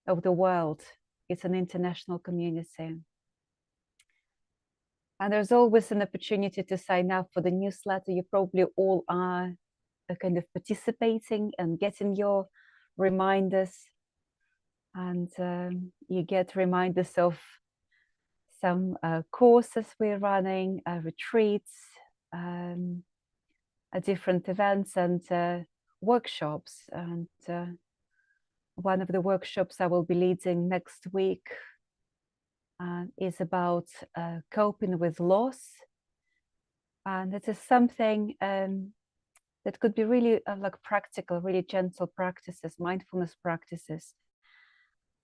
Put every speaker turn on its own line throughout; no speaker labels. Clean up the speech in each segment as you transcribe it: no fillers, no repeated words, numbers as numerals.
of the world. It's an international community. And there's always an opportunity to sign up for the newsletter. You probably all are kind of participating and getting your reminders. And you get reminders of some courses we're running, retreats, different events and workshops. And one of the workshops I will be leading next week is about coping with loss. And it is something that could be really like practical, really gentle practices, mindfulness practices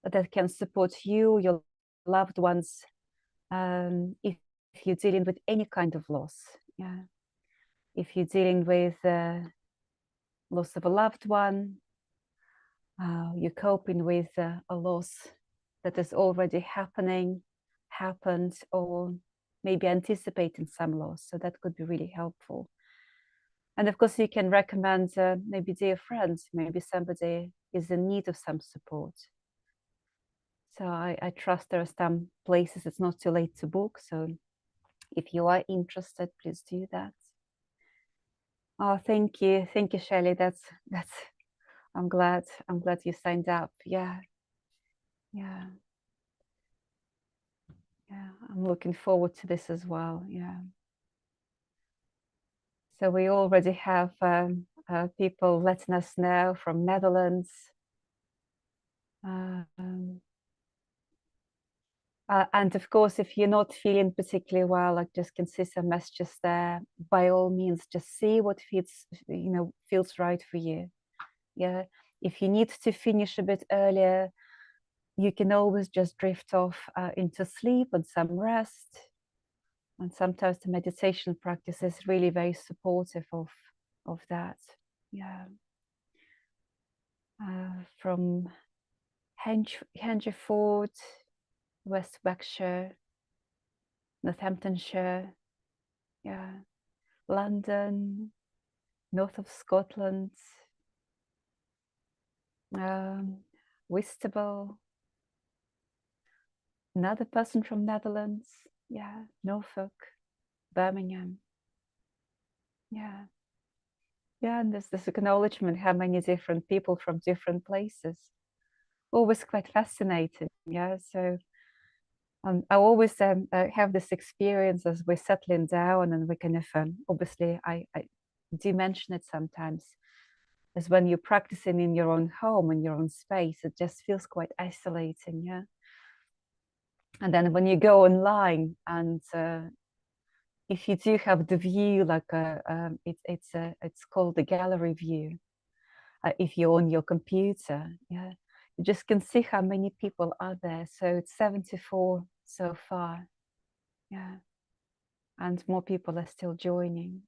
that can support you, your loved ones, if you're dealing with any kind of loss. Yeah, if you're dealing with loss of a loved one, you're coping with a loss that is already happened, or maybe anticipating some loss. So that could be really helpful. And of course, you can recommend maybe dear friends, maybe somebody is in need of some support. So I trust there are some places it's not too late to book. So if you are interested, please do that. Oh, thank you, Shelley. That's. I'm glad you signed up. Yeah. I'm looking forward to this as well. Yeah. So we already have people letting us know from Netherlands. And of course, if you're not feeling particularly well, I just can see some messages there. By all means, just see what feels right for you. Yeah. If you need to finish a bit earlier, you can always just drift off into sleep and some rest. And sometimes the meditation practice is really very supportive of that. Yeah. From Hengerford, West Berkshire, Northamptonshire, yeah, London, north of Scotland, Whitstable, another person from Netherlands, yeah, Norfolk, Birmingham, yeah, and there's this acknowledgement how many different people from different places, always quite fascinating, yeah. So I always have this experience as we're settling down, and we kind of obviously I do mention it sometimes, as when you're practicing in your own home, in your own space, it just feels quite isolating, yeah. And then when you go online, and if you do have the view, like it's called the gallery view, if you're on your computer, yeah, you just can see how many people are there. So it's 74 so far, yeah, and more people are still joining.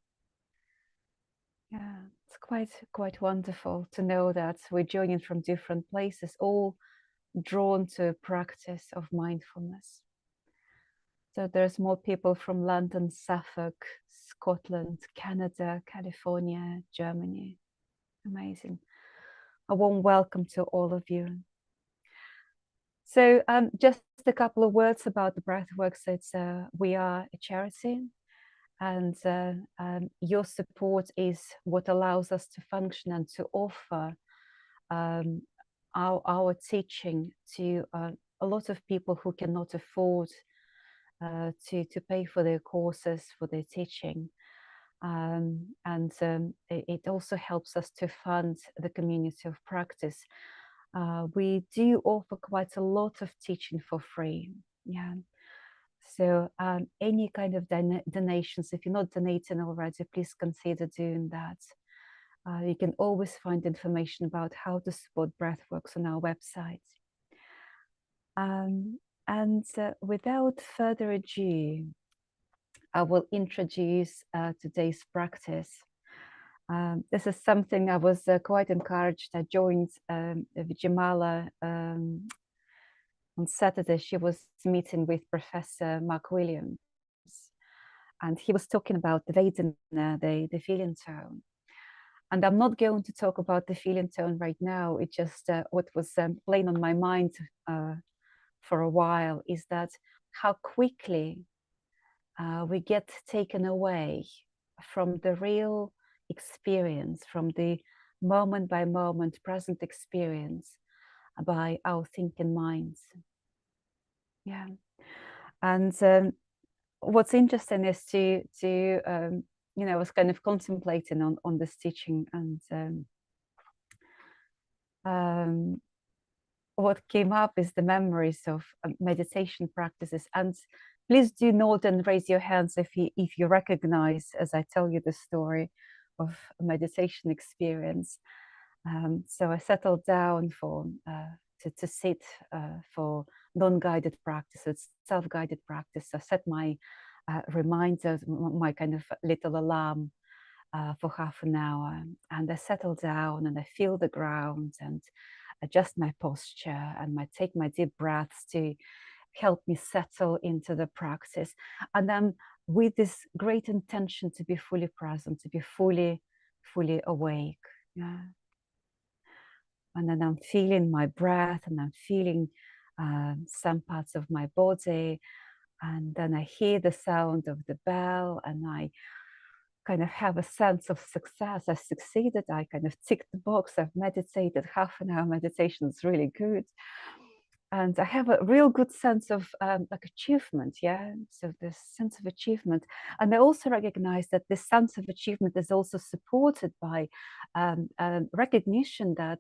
Yeah, it's quite wonderful to know that we're joining from different places, all drawn to a practice of mindfulness. So there's more people from London, Suffolk, Scotland, Canada, California, Germany. Amazing. A warm welcome to all of you. So just a couple of words about the Breathworks. We are a charity, and your support is what allows us to function and to offer our teaching to a lot of people who cannot afford to pay for their courses, for their teaching. It also helps us to fund the community of practice. We do offer quite a lot of teaching for free. Yeah. So any kind of donations, if you're not donating already, please consider doing that. You can always find information about how to support Breathworks on our website. Without further ado, I will introduce today's practice. This is something I was quite encouraged. I joined Vidyamala on Saturday. She was meeting with Professor Mark Williams, and he was talking about the Vedana, the feeling tone. And I'm not going to talk about the feeling tone right now. It's just what was playing on my mind for a while is that how quickly we get taken away from the real experience, from the moment by moment present experience by our thinking minds. Yeah. And what's interesting is to I was kind of contemplating on this teaching, and what came up is the memories of meditation practices. And please do note and raise your hands if you recognize, as I tell you the story of a meditation experience. So I settled down to sit for non-guided practices, self-guided practice. I set my reminders, my kind of little alarm for half an hour, and I settle down and I feel the ground and adjust my posture and take my deep breaths to help me settle into the practice. And then with this great intention to be fully present, to be fully awake. Yeah. And then I'm feeling my breath, and I'm feeling some parts of my body. And then I hear the sound of the bell, and I kind of have a sense of success. I succeeded. I kind of ticked the box. I've meditated. Half an hour meditation is really good. And I have a real good sense of like achievement, yeah. So this sense of achievement, and I also recognize that this sense of achievement is also supported by recognition that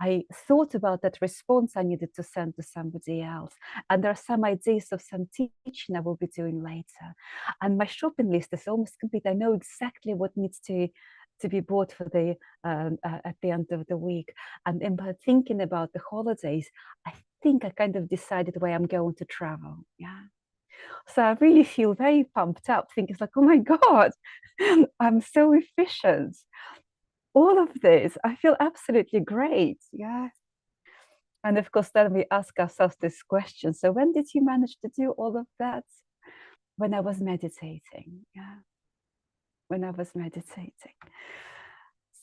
I thought about that response I needed to send to somebody else, and there are some ideas of some teaching I will be doing later, and my shopping list is almost complete. I know exactly what needs to be bought for the at the end of the week, and in thinking about the holidays, I think I kind of decided where I'm going to travel. Yeah. So I really feel very pumped up, thinking it's like, oh my God, I'm so efficient. All of this, I feel absolutely great. Yeah. And of course, then we ask ourselves this question. So when did you manage to do all of that? When I was meditating. Yeah. When I was meditating.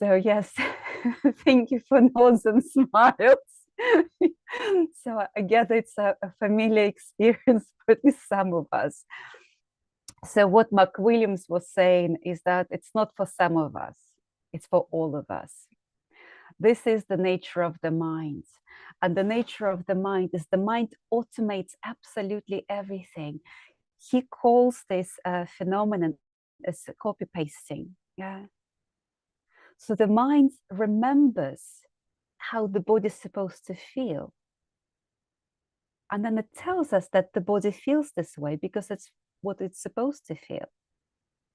So yes, thank you for nods and smiles. So I guess it's a familiar experience for at least some of us. So what Mark Williams was saying is that it's not for some of us, it's for all of us. This is the nature of the mind. And the nature of the mind is the mind automates absolutely everything. He calls this phenomenon as copy pasting. Yeah. So the mind remembers how the body is supposed to feel. And then it tells us that the body feels this way because it's what it's supposed to feel.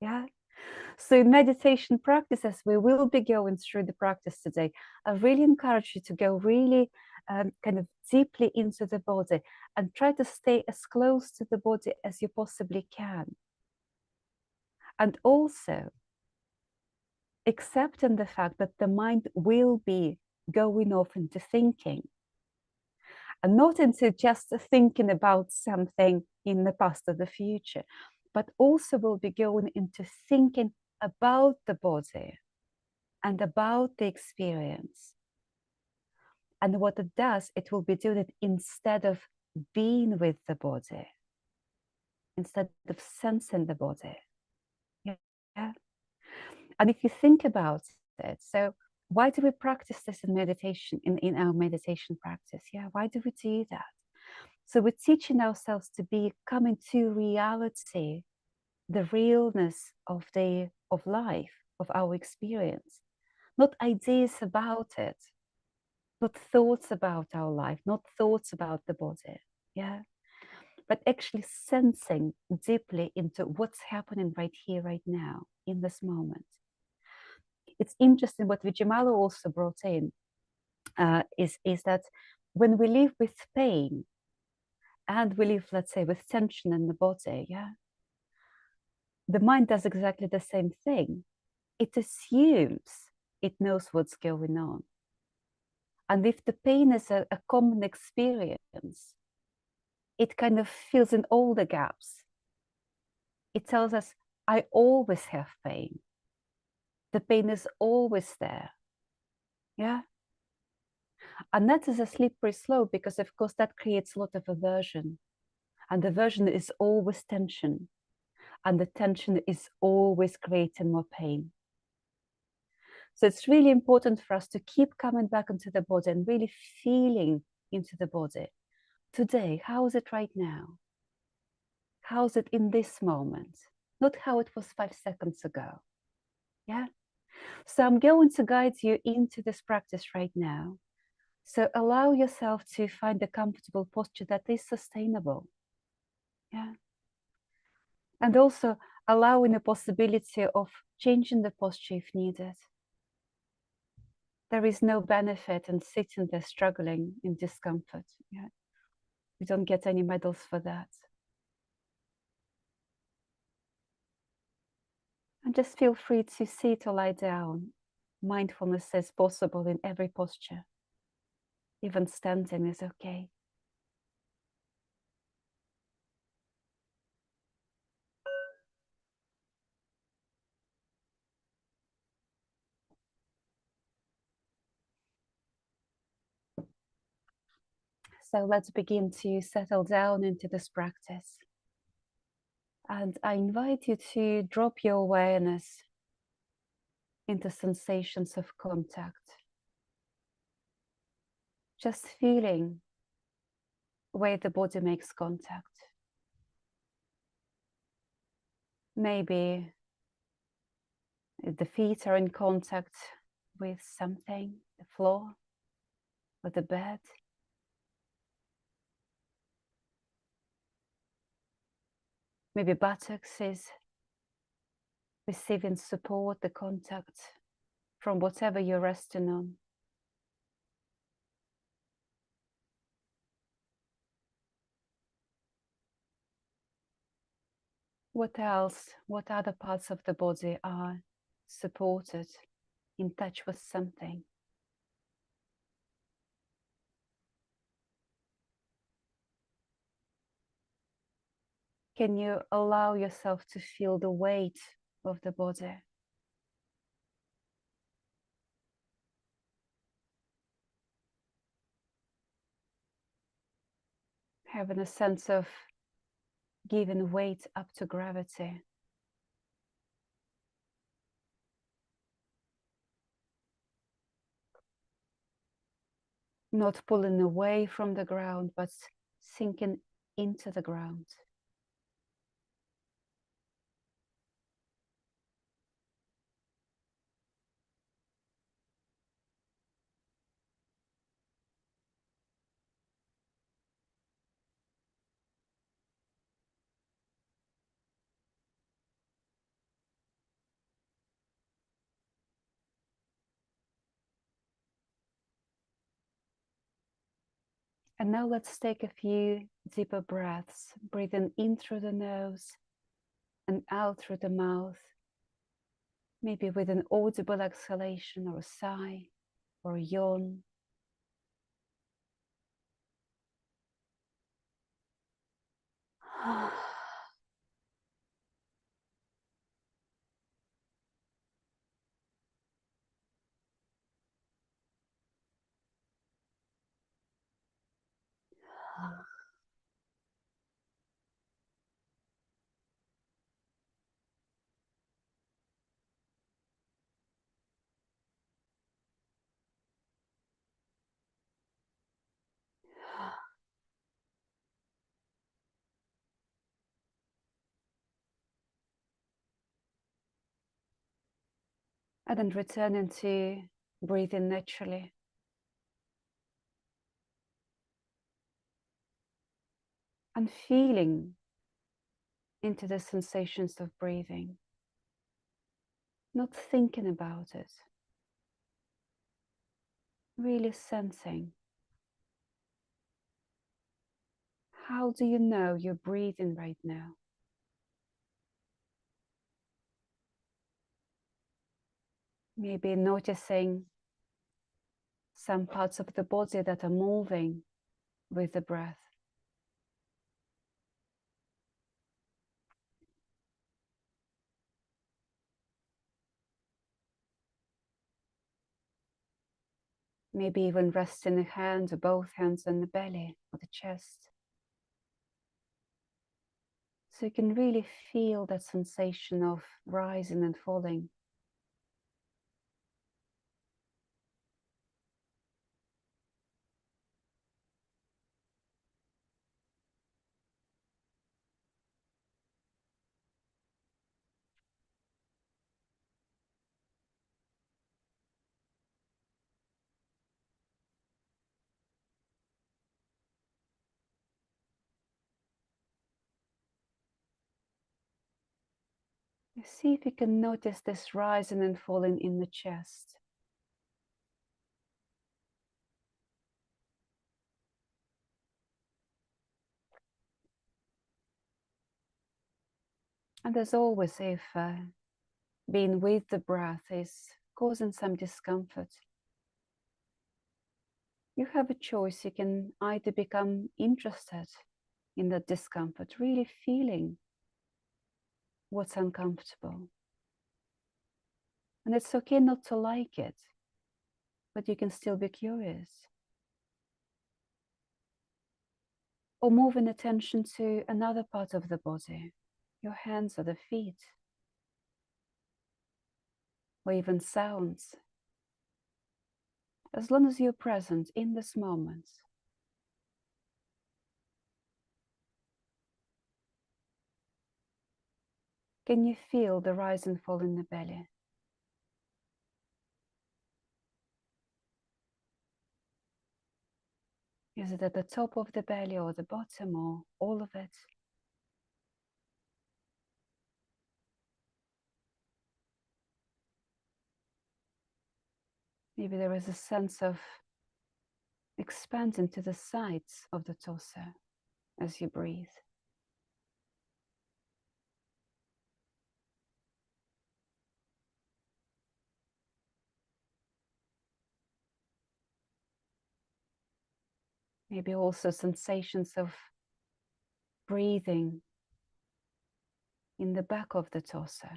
Yeah. So in meditation practices, we will be going through the practice today. I really encourage you to go really kind of deeply into the body and try to stay as close to the body as you possibly can. And also accepting the fact that the mind will be going off into thinking. And not into just thinking about something in the past or the future, but also will be going into thinking about the body and about the experience. And what it does, it will be doing it instead of being with the body, instead of sensing the body. Yeah. And if you think about it, so why do we practice this in meditation, in our meditation practice? Yeah, why do we do that? So we're teaching ourselves to be coming to reality, the realness of life, of our experience, not ideas about it, not thoughts about our life, not thoughts about the body, yeah, but actually sensing deeply into what's happening right here, right now, in this moment. It's interesting what Vidyamala also brought in is that when we live with pain, and we live, let's say, with tension in the body, yeah, the mind does exactly the same thing. It assumes it knows what's going on. And if the pain is a common experience, it kind of fills in all the gaps. It tells us, I always have pain. The pain is always there. Yeah. And that is a slippery slope because, of course, that creates a lot of aversion. And aversion is always tension. And the tension is always creating more pain. So it's really important for us to keep coming back into the body and really feeling into the body. Today, how is it right now? How is it in this moment? Not how it was 5 seconds ago. Yeah. So I'm going to guide you into this practice right now. So allow yourself to find a comfortable posture that is sustainable. Yeah. And also allowing the possibility of changing the posture if needed. There is no benefit in sitting there struggling in discomfort. Yeah. We don't get any medals for that. And just feel free to sit or lie down. Mindfulness is possible in every posture. Even standing is okay. So let's begin to settle down into this practice. And I invite you to drop your awareness into sensations of contact. Just feeling where the body makes contact. Maybe the feet are in contact with something, the floor or the bed. Maybe buttocks is receiving support, the contact from whatever you're resting on. What else? What other parts of the body are supported, in touch with something? Can you allow yourself to feel the weight of the body? Having a sense of giving weight up to gravity. Not pulling away from the ground, but sinking into the ground. And now let's take a few deeper breaths, breathing in through the nose and out through the mouth, maybe with an audible exhalation or a sigh or a yawn. And then returning to breathing naturally. And feeling into the sensations of breathing. Not thinking about it. Really sensing. How do you know you're breathing right now? Maybe noticing some parts of the body that are moving with the breath. Maybe even resting a hand or both hands on the belly or the chest. So you can really feel that sensation of rising and falling. See if you can notice this rising and falling in the chest. And as always, if being with the breath is causing some discomfort, you have a choice. You can either become interested in that discomfort, really feeling what's uncomfortable. And it's okay not to like it, but you can still be curious. Or moving attention to another part of the body, your hands or the feet, or even sounds. As long as you're present in this moment. Can you feel the rise and fall in the belly? Is it at the top of the belly or the bottom or all of it? Maybe there is a sense of expanding to the sides of the torso as you breathe. Maybe also sensations of breathing in the back of the torso.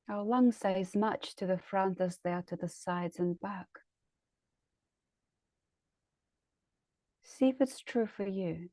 Our lungs are as much to the front as they are to the sides and back. See if it's true for you.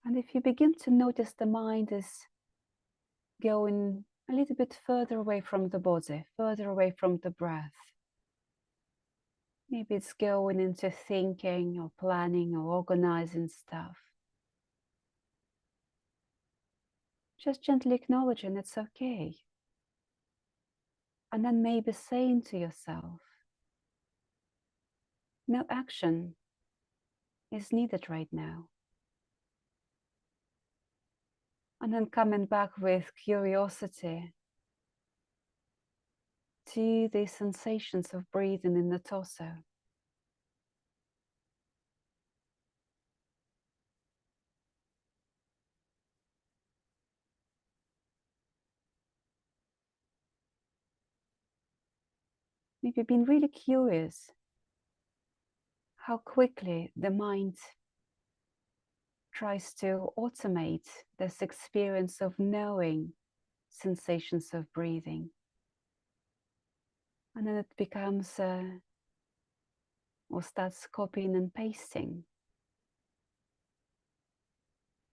And if you begin to notice the mind is going a little bit further away from the body, further away from the breath, maybe it's going into thinking or planning or organizing stuff, just gently acknowledging it's okay. And then maybe saying to yourself, no action is needed right now. And then coming back with curiosity to the sensations of breathing in the torso. Maybe being really curious how quickly the mind tries to automate this experience of knowing sensations of breathing. And then it becomes, or starts copying and pasting,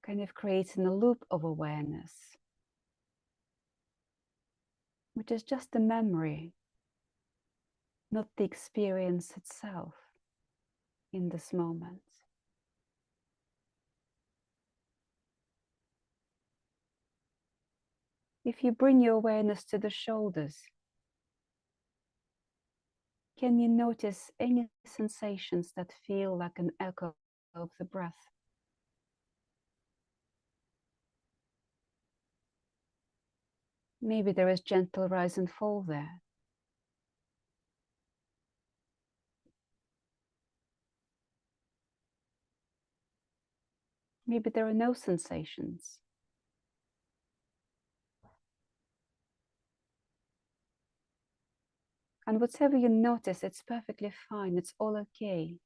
kind of creating a loop of awareness, which is just a memory, not the experience itself in this moment. If you bring your awareness to the shoulders, can you notice any sensations that feel like an echo of the breath? Maybe there is gentle rise and fall there. Maybe there are no sensations. And whatever you notice, it's perfectly fine. It's all okay.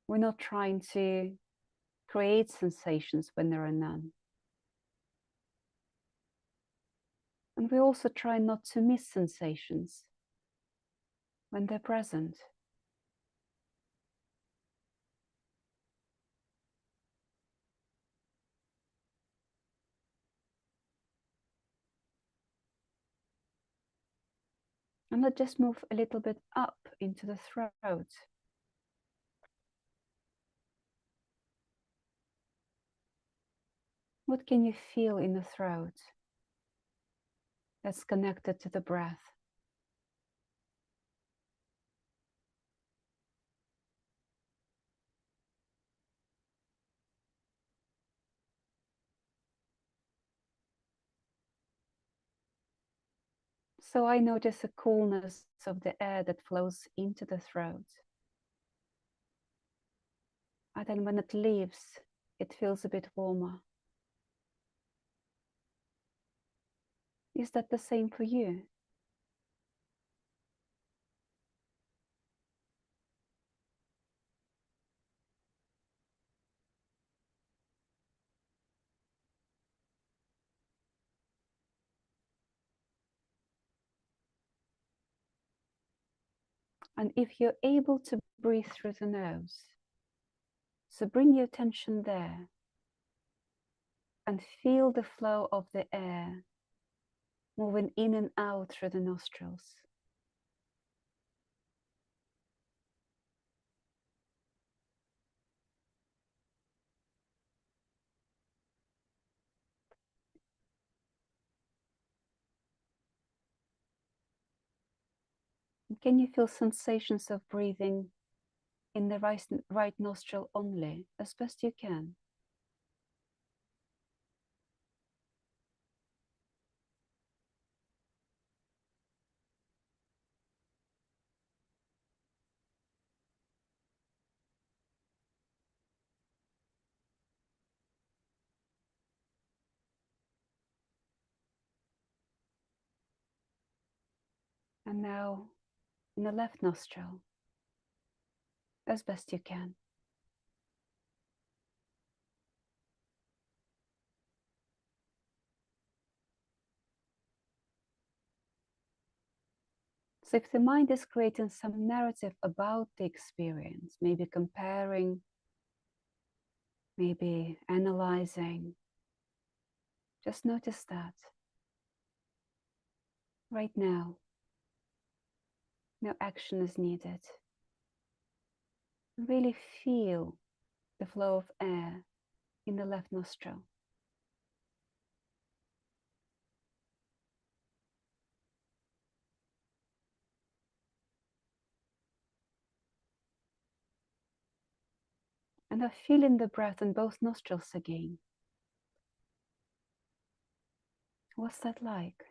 We're not trying to create sensations when there are none. And we also try not to miss sensations when they're present. And let's just move a little bit up into the throat. What can you feel in the throat that's connected to the breath? So I notice a coolness of the air that flows into the throat. And then when it leaves, it feels a bit warmer. Is that the same for you? And if you're able to breathe through the nose, so bring your attention there and feel the flow of the air moving in and out through the nostrils. And can you feel sensations of breathing in the right nostril only, as best you can? And now in the left nostril, as best you can. So if the mind is creating some narrative about the experience, maybe comparing, maybe analyzing, just notice that. Right now, no action is needed. Really feel the flow of air in the left nostril. And now feel in the breath in both nostrils again. What's that like?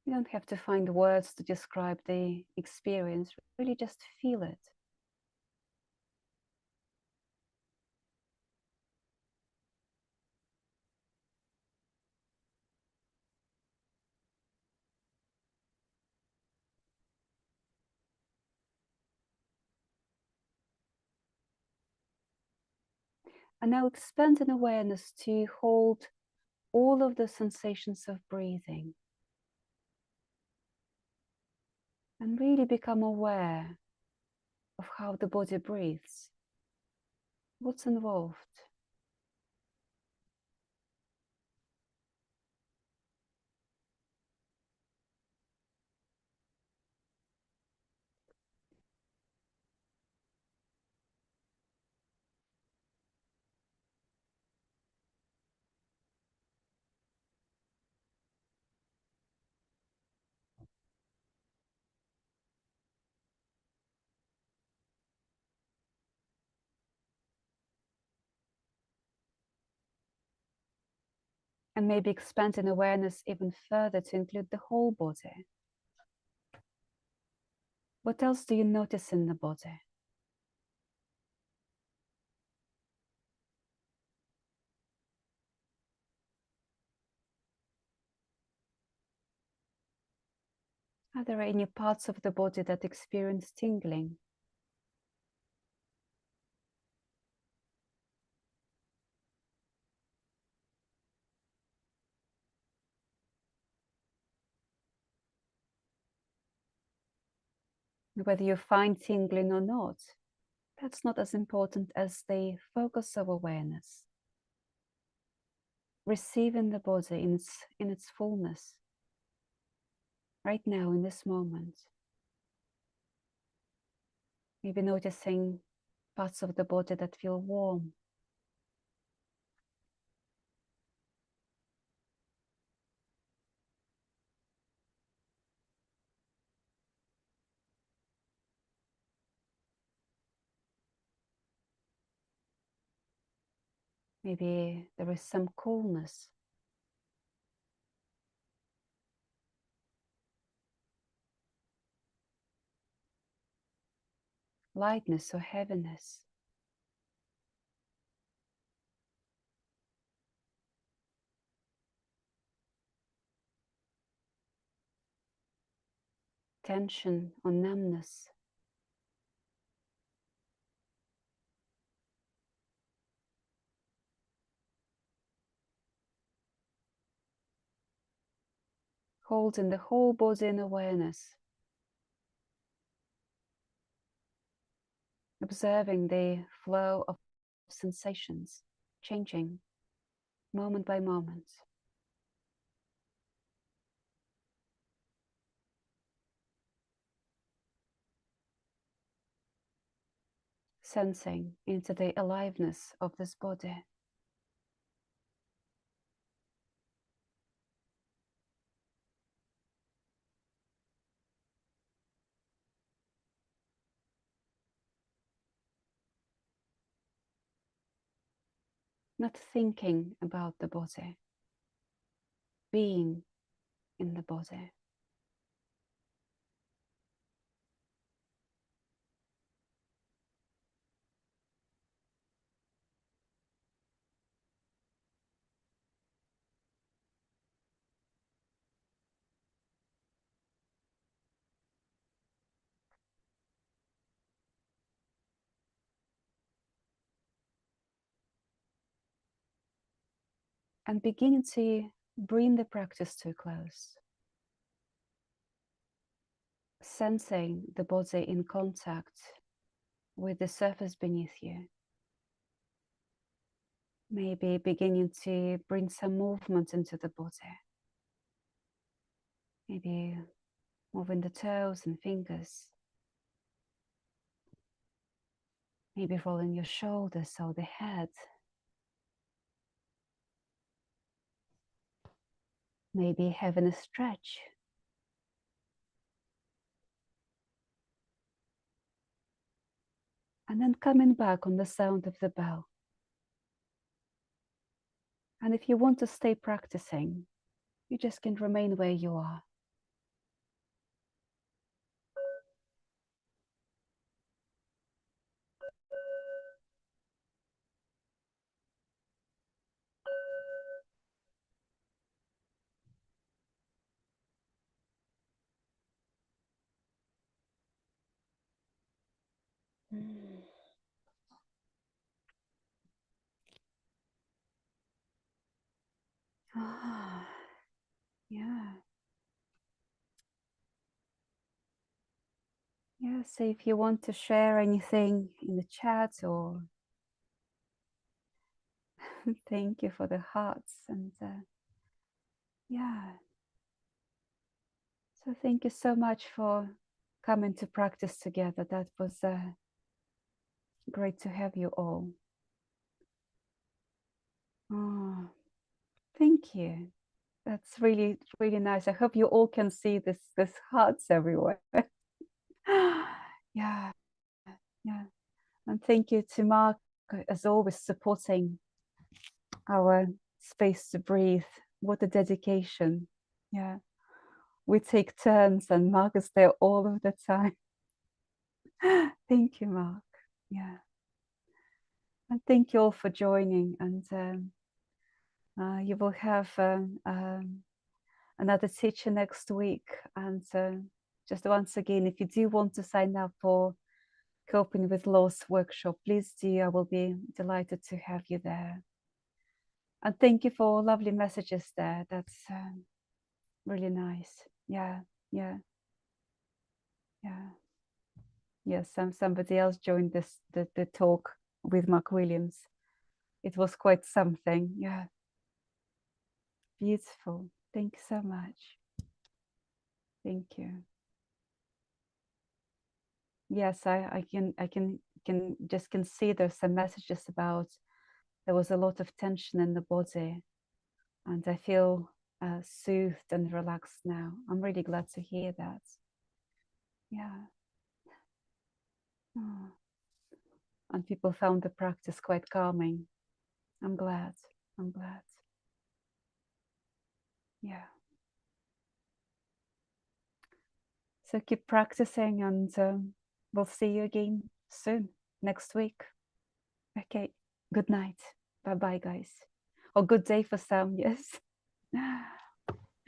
You don't have to find words to describe the experience, really just feel it. And now expand in awareness to hold all of the sensations of breathing. And really become aware of how the body breathes. What's involved? And maybe expand in awareness even further to include the whole body. What else do you notice in the body? Are there any parts of the body that experience tingling? Whether you find tingling or not, that's not as important as the focus of awareness. Receiving the body in its fullness, right now in this moment. Maybe noticing parts of the body that feel warm. Maybe there is some coolness. Lightness or heaviness. Tension or numbness. Holding the whole body in awareness. Observing the flow of sensations, changing moment by moment. Sensing into the aliveness of this body. Not thinking about the body, being in the body. And beginning to bring the practice to a close. Sensing the body in contact with the surface beneath you. Maybe beginning to bring some movement into the body. Maybe moving the toes and fingers. Maybe rolling your shoulders or the head. Maybe having a stretch. And then coming back on the sound of the bell. And if you want to stay practicing, you just can remain where you are. Mm. Ah, yeah. Yeah, so if you want to share anything in the chat or thank you for the hearts and yeah. So thank you so much for coming to practice together. That was great to have you all. Oh, thank you. That's really, really nice. I hope you all can see this hearts everywhere. Yeah, yeah. And thank you to Mark, as always, supporting our space to breathe. What a dedication. Yeah. We take turns and Mark is there all of the time. Thank you, Mark. Yeah. And thank you all for joining. And you will have another teacher next week. And just once again, if you do want to sign up for Coping with Loss workshop, please do. I will be delighted to have you there. And thank you for lovely messages there. That's really nice. Yeah, yeah, yeah. Yes, somebody else joined the talk with Mark Williams. It was quite something. Yeah. Beautiful. Thank you so much. Thank you. Yes, I can just see there's some messages about there was a lot of tension in the body, and I feel soothed and relaxed now. I'm really glad to hear that. Yeah. Oh. And people found the practice quite calming. I'm glad. I'm glad. Yeah. So keep practicing, and we'll see you again soon, next week. Okay. Good night. Bye-bye, guys. Or good day for some, yes.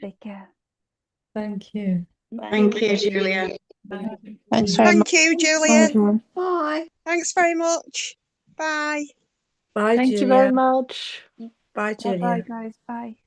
Take care.
Thank you.
Thank you, Julia.
Bye.
Thanks very much.
Thank you, Julia.
Everyone.
Bye.
Thanks very much. Bye.
Bye,
Thank
Julia.
you very much. Bye, Julia.
Bye-bye, guys. Bye.